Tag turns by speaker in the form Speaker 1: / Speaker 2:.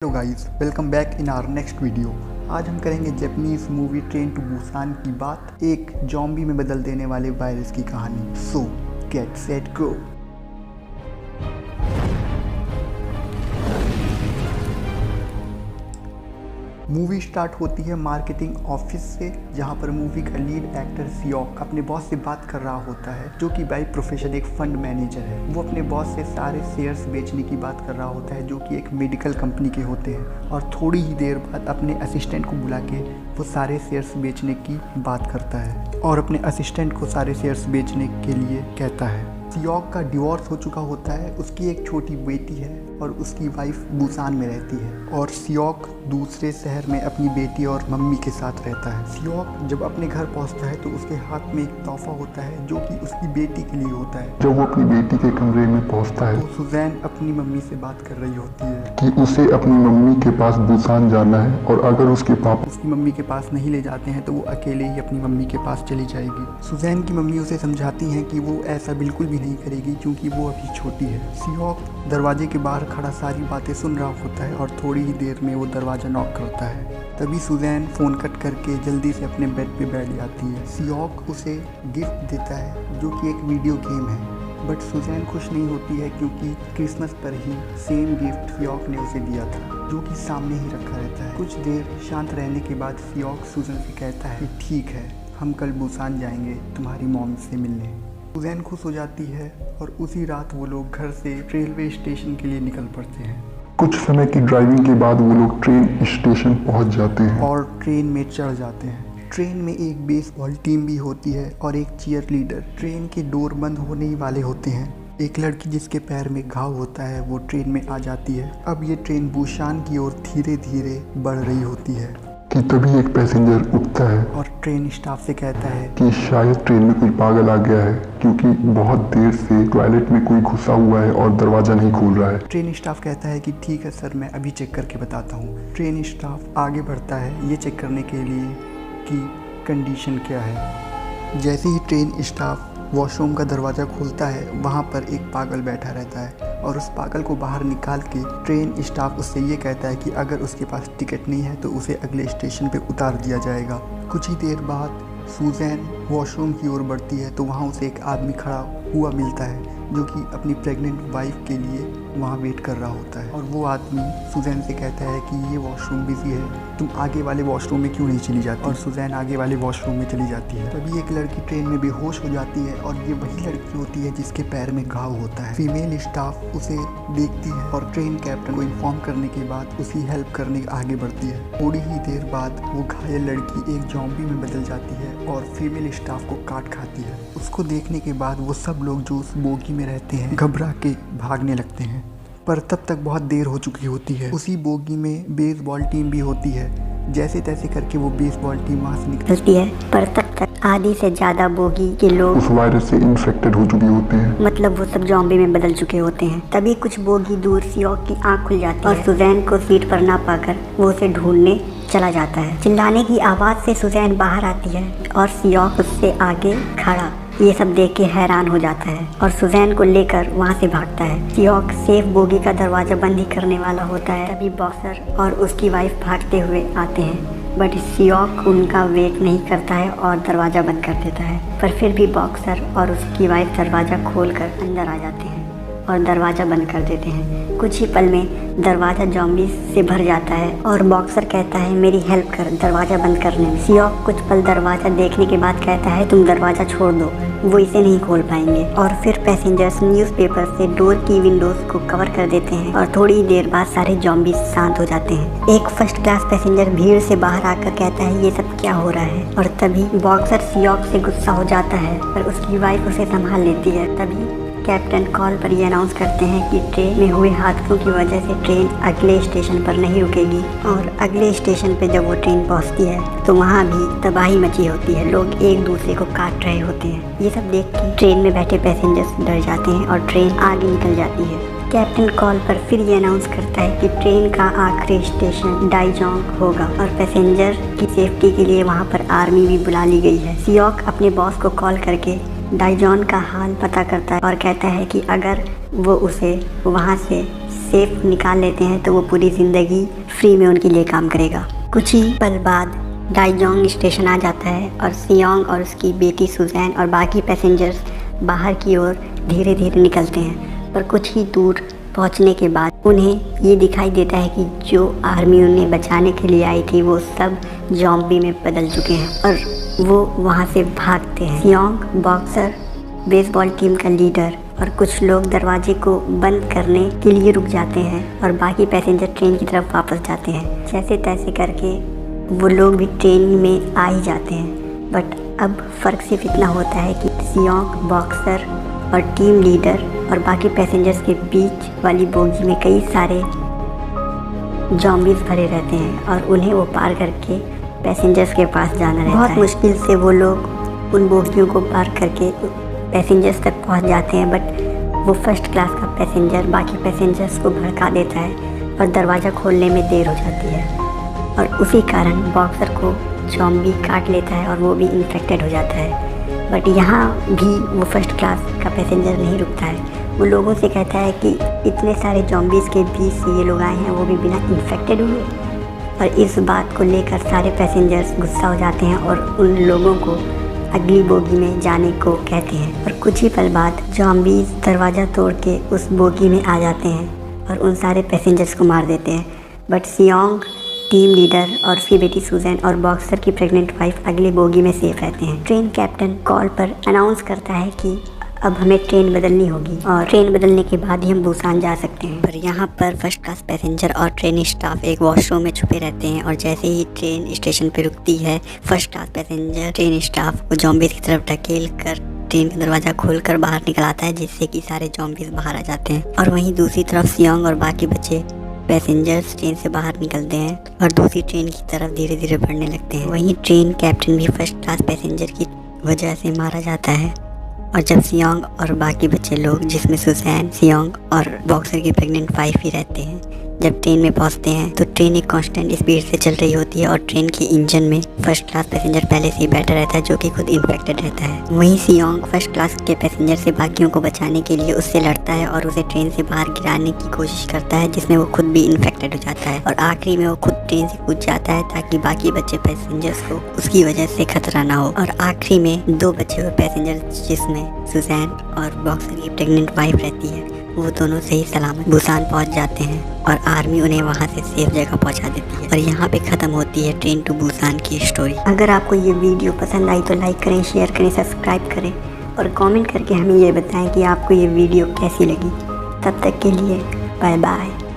Speaker 1: Hello guys, welcome back in our next video. आज हम करेंगे Japanese movie Train to Busan की बात, एक जॉम्बी में बदल देने वाले वायरस की कहानी। सो get set go. Movie start होती है मार्केटिंग ऑफिस से, जहां पर मूवी का लीड एक्टर सियोक अपने बॉस से बात कर रहा होता है, जो कि बाय प्रोफेशन एक फंड मैनेजर है। वो अपने बॉस से सारे शेयर्स बेचने की बात कर रहा होता है, जो कि एक मेडिकल कंपनी के होते हैं, और थोड़ी ही देर बाद अपने असिस्टेंट को बुला के वो सारे शेयर्स बेचने की बात करता है और अपने असिस्टेंट को सारे शेयर्स बेचने के लिए कहता है। सियोक का डिवोर्स हो चुका होता है, उसकी एक छोटी बेटी है और उसकी वाइफ बुसान में रहती है, और सियोक दूसरे शहर में अपनी बेटी और मम्मी के साथ रहता है। सियोक जब अपने घर पहुंचता है तो उसके हाथ में एक तोहफा होता है, जो कि उसकी बेटी के लिए होता है।
Speaker 2: जब वो अपनी बेटी के कमरे में पहुंचता है
Speaker 1: तो सुजैन अपनी मम्मी से बात कर रही होती है
Speaker 2: कि उसे अपनी मम्मी के पास बुसान जाना है, और अगर उसके पापा
Speaker 1: उसकी मम्मी के पास नहीं ले जाते हैं तो वो अकेले ही अपनी मम्मी के पास चली जाएगी। सुजैन की मम्मी उसे समझाती हैं कि वो ऐसा बिल्कुल भी नहीं करेगी, क्योंकि वो अभी छोटी है। सियोक दरवाजे के बाहर खड़ा सारी बातें सुन रहा होता है और थोड़ी ही देर में वो दरवाज़ा नॉक करता है। तभी सुजैन फ़ोन कट करके जल्दी से अपने बेड पे बैठ जाती है। सियोक उसे गिफ्ट देता है, जो कि एक वीडियो गेम है, बट सुजैन खुश नहीं होती है, क्योंकि क्रिसमस पर ही सेम गिफ्ट सियोक ने उसे दिया था, जो कि सामने ही रखा रहता है। कुछ देर शांत रहने के बाद सियोक सुजैन से कहता है कि ठीक है, हम कल बुसान जाएंगे तुम्हारी मॉम से मिलने। सुजैन खुश हो जाती है और उसी रात वो लोग घर से रेलवे स्टेशन के लिए निकल पड़ते हैं।
Speaker 2: कुछ समय की ड्राइविंग के बाद वो लोग ट्रेन स्टेशन पहुंच जाते हैं
Speaker 1: और ट्रेन में चढ़ जाते हैं। ट्रेन में एक बेसबॉल टीम भी होती है और एक चीयर लीडर। ट्रेन के डोर बंद होने ही वाले होते हैं। एक लड़की जिसके पैर में घाव होता है वो ट्रेन में आ जाती है। अब ये ट्रेन बुसान की ओर धीरे धीरे बढ़ रही होती है
Speaker 2: कि तभी एक पैसेंजर उठता है
Speaker 1: और ट्रेन स्टाफ से कहता है
Speaker 2: कि शायद ट्रेन में कोई पागल आ गया है, क्योंकि बहुत देर से टॉयलेट में कोई घुसा हुआ है और दरवाजा नहीं खोल रहा है।
Speaker 1: ट्रेन स्टाफ कहता है कि ठीक है सर, मैं अभी चेक करके बताता हूँ। ट्रेन स्टाफ आगे बढ़ता है ये चेक करने के लिए कि कंडीशन क्या है। जैसे ही ट्रेन स्टाफ वॉशरूम का दरवाज़ा खोलता है, वहाँ पर एक पागल बैठा रहता है, और उस पागल को बाहर निकाल के ट्रेन स्टाफ उससे ये कहता है कि अगर उसके पास टिकट नहीं है तो उसे अगले स्टेशन पे उतार दिया जाएगा। कुछ ही देर बाद सुजैन वॉशरूम की ओर बढ़ती है तो वहाँ उसे एक आदमी खड़ा हुआ मिलता है, जो कि अपनी प्रेग्नेंट वाइफ के लिए वहाँ वेट कर रहा होता है। और वो आदमी सुजैन से कहता है कि ये वॉशरूम बिजी है, तुम आगे वाले वॉशरूम में क्यों नहीं चली जाती। और सुजैन आगे वाले वॉशरूम में चली जाती है। तभी एक लड़की ट्रेन में बेहोश हो जाती है, और ये वही लड़की होती है जिसके पैर में घाव होता है। फीमेल स्टाफ उसे देखती है और ट्रेन कैप्टन को इन्फॉर्म करने के बाद उसकी हेल्प करने आगे बढ़ती है। थोड़ी ही देर बाद वो घायल लड़की एक जॉम्बी में बदल जाती है और फीमेल स्टाफ को काट खाती है। उसको देखने के बाद वो सब लोग जो उस बोगी में रहते हैं घबरा के भागने लगते हैं, पर तब तक बहुत देर हो चुकी होती है। उसी बोगी में बेसबॉल टीम भी होती है। जैसे तैसे करके वो बेसबॉल टीम वहाँ से
Speaker 3: निकलती है, पर तब तक आधी से ज्यादा बोगी के लोग
Speaker 2: उस वायरस से इन्फेक्टेड हो चुके होते हैं,
Speaker 3: मतलब वो सब जॉम्बी में बदल चुके होते हैं। तभी कुछ बोगी दूर सियोक की आंख खुल जाती है और सुजैन को सीट पर ना पाकर वो उसे ढूंढने चला जाता है। चिल्लाने की आवाज से सुजैन बाहर आती है और सियोक उससे आगे खड़ा ये सब देख के हैरान हो जाता है और सुजैन को लेकर वहाँ से भागता है। सियोक सेफ बोगी का दरवाजा बंद ही करने वाला होता है, तभी बॉक्सर और उसकी वाइफ भागते हुए आते हैं, बट सियोक उनका वेट नहीं करता है और दरवाज़ा बंद कर देता है। पर फिर भी बॉक्सर और उसकी वाइफ दरवाज़ा खोलकर अंदर आ जाते हैं और दरवाज़ा बंद कर देते हैं। कुछ ही पल में दरवाज़ा जॉम्बी से भर जाता है और बॉक्सर कहता है मेरी हेल्प कर दरवाज़ा बंद करने में। सियोक कुछ पल दरवाज़ा देखने के बाद कहता है तुम दरवाज़ा छोड़ दो, वो इसे नहीं खोल पाएंगे। और फिर पैसेंजर्स न्यूज़पेपर से डोर की विंडोज को कवर कर देते हैं और थोड़ी देर बाद सारे जॉम्बी शांत हो जाते हैं। एक फर्स्ट क्लास पैसेंजर भीड़ से बाहर आकर कहता है ये सब क्या हो रहा है, और तभी बॉक्सर सियोक से गुस्सा हो जाता है, पर उसकी वाइफ उसे संभाल लेती है। तभी कैप्टन कॉल पर ये अनाउंस करते हैं कि ट्रेन में हुए हादसों की वजह से ट्रेन अगले स्टेशन पर नहीं रुकेगी, और अगले स्टेशन पे जब वो ट्रेन पहुंचती है तो वहाँ भी तबाही मची होती है। लोग एक दूसरे को काट रहे होते हैं। ये सब देख के ट्रेन में बैठे पैसेंजर्स डर जाते हैं और ट्रेन आगे निकल जाती है। कैप्टन कॉल पर फिर ये अनाउंस करता है कि ट्रेन का आखिरी स्टेशन डाइजोंग होगा और पैसेंजर की सेफ्टी के लिए वहाँ पर आर्मी भी बुला ली गई है। सियोक अपने बॉस को कॉल करके डाइजोंग का हाल पता करता है और कहता है कि अगर वो उसे वहाँ से सेफ निकाल लेते हैं तो वो पूरी ज़िंदगी फ्री में उनके लिए काम करेगा। कुछ ही पल बाद डाइजोंग स्टेशन आ जाता है और सियोंग और उसकी बेटी सुजैन और बाकी पैसेंजर्स बाहर की ओर धीरे धीरे निकलते हैं। पर कुछ ही दूर पहुंचने के बाद उन्हें ये दिखाई देता है कि जो आर्मी उन्हें बचाने के लिए आई थी वो सब ज़ॉम्बी में बदल चुके हैं और वो वहाँ से भागते हैं। सियोंग, बॉक्सर, बेसबॉल टीम का लीडर और कुछ लोग दरवाजे को बंद करने के लिए रुक जाते हैं और बाकी पैसेंजर ट्रेन की तरफ वापस जाते हैं। जैसे तैसे करके वो लोग भी ट्रेन में आ ही जाते हैं। बट अब फ़र्क सिर्फ इतना होता है कि सियोंग, बॉक्सर और टीम लीडर और बाकी पैसेंजर्स के बीच वाली बोगी में कई सारे ज़ॉम्बीज़ भरे रहते हैं और उन्हें वो पार करके पैसेंजर्स के पास जाना रहता है। बहुत मुश्किल से वो लोग उन बोगियों को पार करके पैसेंजर्स तक पहुंच जाते हैं। बट वो फर्स्ट क्लास का पैसेंजर बाकी पैसेंजर्स को भड़का देता है और दरवाज़ा खोलने में देर हो जाती है और उसी कारण बॉक्सर को ज़ॉम्बी काट लेता है और वो भी इन्फेक्टेड हो जाता है। बट यहाँ भी वो फर्स्ट क्लास का पैसेंजर नहीं रुकता है। वो लोगों से कहता है कि इतने सारे ज़ॉम्बीज़ के बीच से ये लोग आए हैं, वो भी बिना इन्फेक्टेड हुए। और इस बात को लेकर सारे पैसेंजर्स गुस्सा हो जाते हैं और उन लोगों को अगली बोगी में जाने को कहते हैं। और कुछ ही पल बाद ज़ॉम्बीज़ दरवाज़ा तोड़ के उस बोगी में आ जाते हैं और उन सारे पैसेंजर्स को मार देते हैं। बट सियोंग, टीम लीडर और उसकी बेटी सुजैन और बॉक्सर की प्रेग्नेंट वाइफ अगली बोगी में सेफ रहते हैं। ट्रेन कैप्टन कॉल पर अनाउंस करता है कि अब हमें ट्रेन बदलनी होगी और ट्रेन बदलने के बाद ही हम बुसान जा सकते हैं। पर यहाँ पर फर्स्ट क्लास पैसेंजर और ट्रेन स्टाफ एक वॉशरूम में छुपे रहते हैं और जैसे ही ट्रेन स्टेशन पर रुकती है first class passenger train staff को ज़ॉम्बीज़ की तरफ ढकेल कर ट्रेन का दरवाज़ा खोलकर बाहर निकल आता है, जिससे कि सारे ज़ॉम्बीज़ बाहर आ जाते हैं। और वहीं दूसरी तरफ सियोंग और बाकी बचे पैसेंजर्स ट्रेन से बाहर निकलते हैं और दूसरी ट्रेन की तरफ धीरे धीरे बढ़ने लगते हैं। वहीं ट्रेन कैप्टन भी फर्स्ट क्लास पैसेंजर की वजह से मारा जाता है। और जब सियोंग और बाकी बच्चे लोग, जिसमें सुजैन, सियोंग और बॉक्सर की प्रेग्नेंट वाइफ ही रहते हैं, जब ट्रेन में पहुंचते हैं तो ट्रेन एक कांस्टेंट स्पीड से चल रही होती है और ट्रेन के इंजन में फर्स्ट क्लास पैसेंजर पहले से ही बैठा रहता है जो कि खुद इन्फेक्टेड रहता है। वहीं सियोंग फर्स्ट क्लास के पैसेंजर से बाकियों को बचाने के लिए उससे लड़ता है और उसे ट्रेन से बाहर गिराने की कोशिश करता है, जिसमें वो खुद भी इन्फेक्टेड हो जाता है और आखिरी में वो खुद ट्रेन से कूद जाता है ताकि बाकी बचे पैसेंजर्स को उसकी वजह से खतरा ना हो। और आखिरी में 2 बचे हुए पैसेंजर, जिसमें सुजैन और बॉक्सर की प्रेग्नेंट वाइफ रहती है, वो दोनों सही सलामत बुसान पहुंच जाते हैं और आर्मी उन्हें वहां से सेफ जगह पहुंचा देती है। और यहाँ पे ख़त्म होती है ट्रेन टू बुसान की स्टोरी। अगर आपको ये वीडियो पसंद आई तो लाइक करें, शेयर करें, सब्सक्राइब करें और कमेंट करके हमें ये बताएं कि आपको ये वीडियो कैसी लगी। तब तक के लिए बाय बाय।